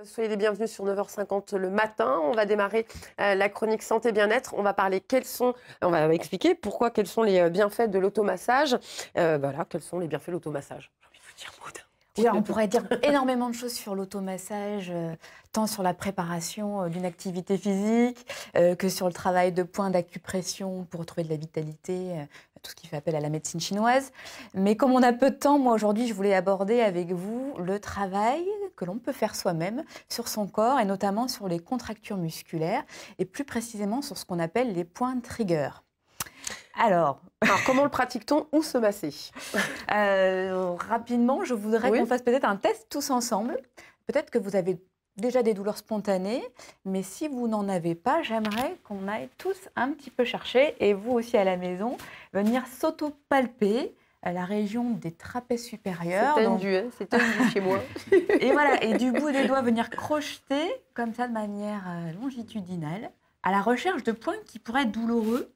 Soyez les bienvenus sur 9h50 le matin. On va démarrer la chronique santé bien-être. On va parler on va expliquer quels sont les bienfaits de l'automassage. Voilà, quels sont les bienfaits de l'automassage. J'ai envie de vous dire, Maud. Oui, on pourrait dire énormément de choses sur l'automassage, tant sur la préparation d'une activité physique que sur le travail de points d'acupression pour retrouver de la vitalité, tout ce qui fait appel à la médecine chinoise. Mais comme on a peu de temps, moi aujourd'hui, je voulais aborder avec vous le travail que l'on peut faire soi-même sur son corps et notamment sur les contractures musculaires et plus précisément sur ce qu'on appelle les points trigger. Alors, comment le pratique-t-on? Où se masser? Rapidement, je voudrais qu'on fasse peut-être un test tous ensemble. Peut-être que vous avez déjà des douleurs spontanées, mais si vous n'en avez pas, j'aimerais qu'on aille tous un petit peu chercher, et vous aussi à la maison, venir s'auto-palper à la région des trapèzes supérieurs. C'est tendu, hein, c'est tendu chez moi. Et voilà, et du bout des doigts, venir crocheter comme ça de manière longitudinale, à la recherche de points qui pourraient être douloureux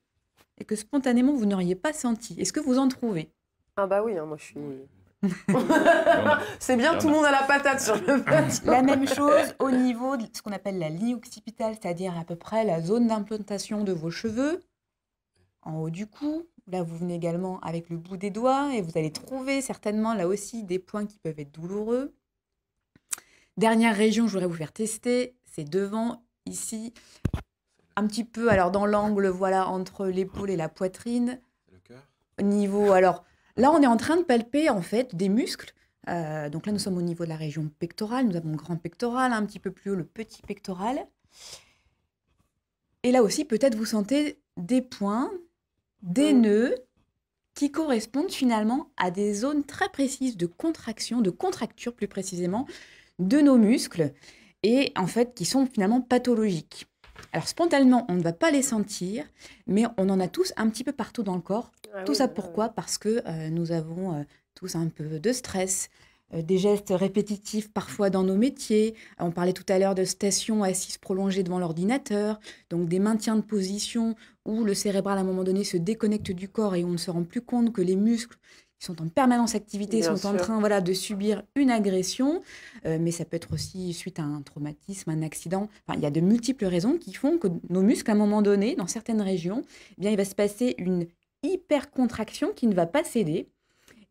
et que spontanément vous n'auriez pas senti. Est-ce que vous en trouvez? Ah bah oui, hein, moi je suis... C'est bien, tout le monde a la patate sur le plateau. La même chose au niveau de ce qu'on appelle la ligne occipitale, c'est-à-dire à peu près la zone d'implantation de vos cheveux, en haut du cou. Là, vous venez également avec le bout des doigts et vous allez trouver certainement là aussi des points qui peuvent être douloureux. Dernière région, je voudrais vous faire tester, c'est devant, ici, un petit peu, alors dans l'angle, voilà, entre l'épaule et la poitrine. Le cœur. Au niveau, alors là, on est en train de palper en fait des muscles. Donc là, nous sommes au niveau de la région pectorale. Nous avons le grand pectoral, un petit peu plus haut, le petit pectoral. Et là aussi, peut-être vous sentez des points, des nœuds qui correspondent finalement à des zones très précises de contraction, de contracture plus précisément, de nos muscles et en fait qui sont finalement pathologiques. Alors spontanément, on ne va pas les sentir, mais on en a tous un petit peu partout dans le corps. Tout ça pourquoi? Parce que nous avons tous un peu de stress, des gestes répétitifs parfois dans nos métiers. On parlait tout à l'heure de stations assises prolongées devant l'ordinateur, donc des maintiens de position où le cérébral à un moment donné se déconnecte du corps et on ne se rend plus compte que les muscles qui sont en permanence activité, sont en train de subir une agression, mais ça peut être aussi suite à un traumatisme, un accident. Enfin, il y a de multiples raisons qui font que nos muscles, à un moment donné, dans certaines régions, eh bien, il va se passer une hypercontraction qui ne va pas céder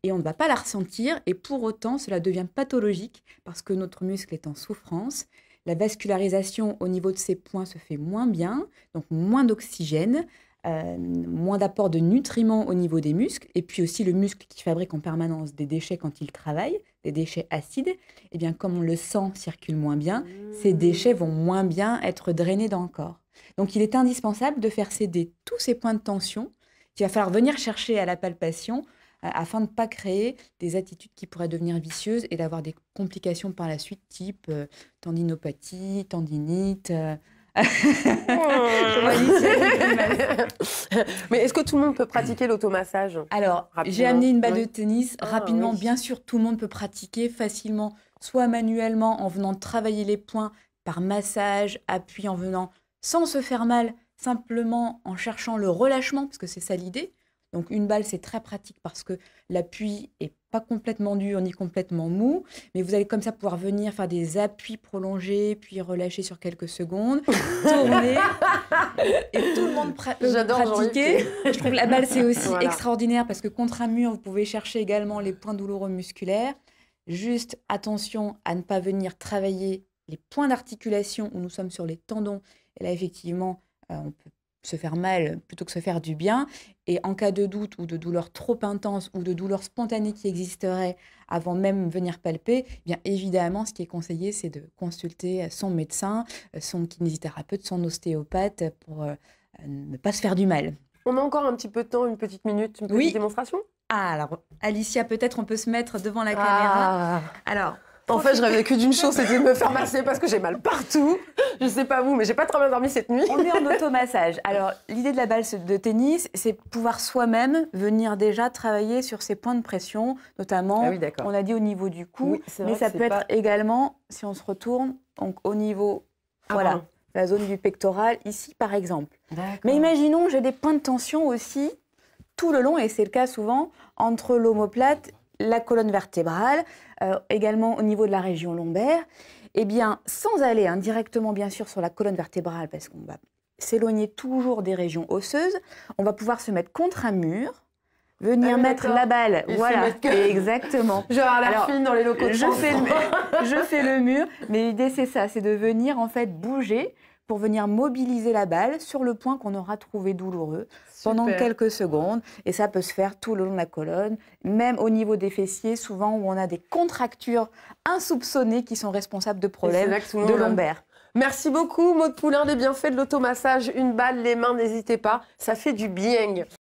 et on ne va pas la ressentir. Et pour autant, cela devient pathologique parce que notre muscle est en souffrance. La vascularisation au niveau de ces points se fait moins bien, donc moins d'oxygène. Moins d'apport de nutriments au niveau des muscles, et puis aussi le muscle qui fabrique en permanence des déchets quand il travaille, des déchets acides, et bien comme le sang circule moins bien, ces déchets vont moins bien être drainés dans le corps. Donc il est indispensable de faire céder tous ces points de tension qu'il va falloir venir chercher à la palpation afin de ne pas créer des attitudes qui pourraient devenir vicieuses et d'avoir des complications par la suite, type tendinopathie, tendinite... Mais est-ce que tout le monde peut pratiquer l'automassage? Alors, j'ai amené une balle de tennis. Rapidement, bien sûr, tout le monde peut pratiquer facilement, soit manuellement en venant travailler les points par massage, appui, en venant sans se faire mal, simplement en cherchant le relâchement, parce que c'est ça l'idée. Donc une balle, c'est très pratique parce que l'appui est pas complètement dur ni complètement mou, mais vous allez comme ça pouvoir venir faire des appuis prolongés, puis relâcher sur quelques secondes, tourner, et tout le monde pratiquer. Je trouve que la balle, c'est aussi extraordinaire parce que contre un mur, vous pouvez chercher également les points douloureux musculaires. Juste attention à ne pas venir travailler les points d'articulation où nous sommes sur les tendons. Et là, effectivement, on peut se faire mal plutôt que se faire du bien. Et en cas de doute ou de douleur trop intense ou de douleur spontanée qui existerait avant même venir palper, eh bien évidemment, ce qui est conseillé, c'est de consulter son médecin, son kinésithérapeute, son ostéopathe pour ne pas se faire du mal. On a encore un petit peu de temps, une petite minute, une petite démonstration? Ah, alors, Alicia, peut-être on peut se mettre devant la caméra. Alors, en fait, je rêvais que d'une chose, c'était de me faire masser parce que j'ai mal partout. Je sais pas vous, mais j'ai pas très bien dormi cette nuit. On est en automassage. Alors, l'idée de la balle de tennis, c'est pouvoir soi-même venir déjà travailler sur ces points de pression, notamment, on a dit au niveau du cou, mais ça peut être également, si on se retourne, donc au niveau, la zone du pectoral, ici par exemple. Mais imaginons, j'ai des points de tension aussi tout le long, et c'est le cas souvent, entre l'omoplate, la colonne vertébrale, également au niveau de la région lombaire. Eh bien, sans aller directement, bien sûr, sur la colonne vertébrale, parce qu'on va s'éloigner toujours des régions osseuses, on va pouvoir se mettre contre un mur, venir mettre la balle. Voilà, exactement. Je vais avoir l'air fine dans les locaux de je fais le mur, mais l'idée, c'est ça, c'est de venir, en fait, bouger pour venir mobiliser la balle sur le point qu'on aura trouvé douloureux pendant quelques secondes. Et ça peut se faire tout le long de la colonne, même au niveau des fessiers, souvent où on a des contractures insoupçonnées qui sont responsables de problèmes de lombaire. Merci beaucoup, Maud Poulain, des bienfaits de l'automassage. Une balle, les mains, n'hésitez pas, ça fait du bien.